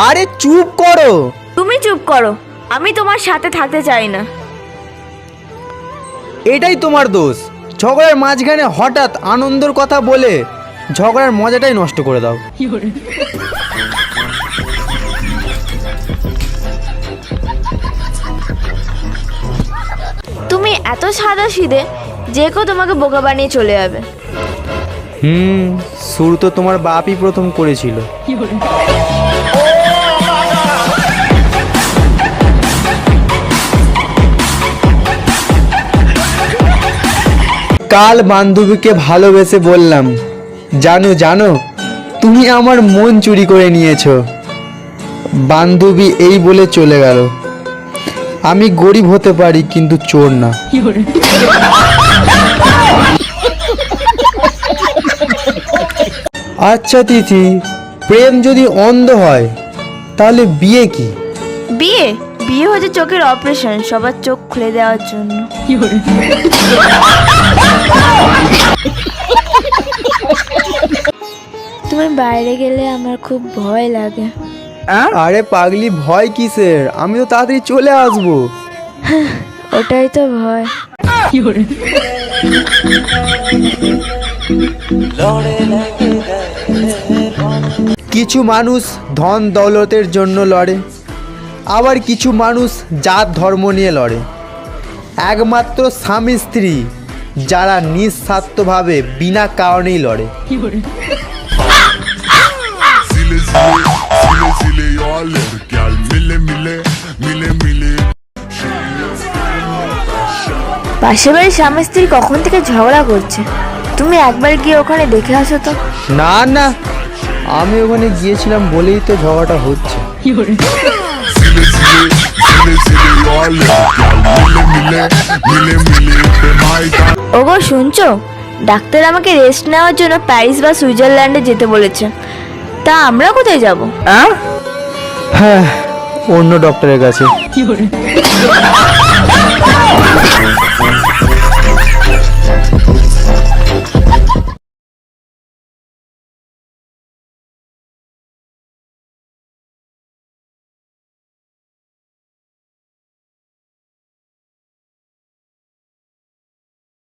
আরে চুপ করো। তুমি চুপ করো, আমি তোমার সাথে থাকতে চাই না। এটাই তোমার দোষ, ঝগড়ার মাঝখানে হঠাৎ আনন্দের কথা বলে ঝগড়ার মজাটাই নষ্ট করে দাও। তুমি এত সাদাসিধে যে কেউ তোমাকে বোকা বানিয়ে চলে যাবে। শুরু তো তোমার বাপই প্রথম করেছিল। কাল বান্ধবীকে ভালোবেসে বললাম, জানো জানো তুমি আমার মন চুরি করে নিয়েছো। বান্ধবী এই বলে চলে গেল। আমি গরিব হতে পারি কিন্তু চোর না। আচ্ছা তিথি, প্রেম যদি অন্ধ হয় তাহলে বিয়ে কি? বিয়ে বিয়ে হচ্ছে চোখের অপারেশন, সবার চোখ খুলে দেওয়ার জন্য। তুমি বাইরে গেলে আমার খুব ভয় লাগে। আরে পাগলি, ভয় কিসের? আমি তো তাড়াতাড়ি চলে আসবো। ওটাই তো ভয়। কিছু মানুষ ধন দৌলতের জন্য লড়ে, আবার কিছু মানুষ জাত ধর্ম নিয়ে লড়ে। একমাত্র স্বামী স্ত্রী যারা নিঃস্বার্থভাবে বিনা কারণেই লড়ে। পাশের বাড়ির স্বামী স্ত্রী কখন থেকে ঝগড়া করছে, তুমি একবার গিয়ে ওখানে দেখে আসো তো। না না, আমি ওখানে গিয়েছিলাম বলেই তো ঝগড়াটা হচ্ছে। ওগো শুনছো, ডাক্তার আমাকে রেস্ট নেওয়ার জন্য প্যারিস বা সুইজারল্যান্ডে যেতে বলেছে। তা আমরা কোথায় যাব? হ্যাঁ, অন্য ডক্টরের কাছে।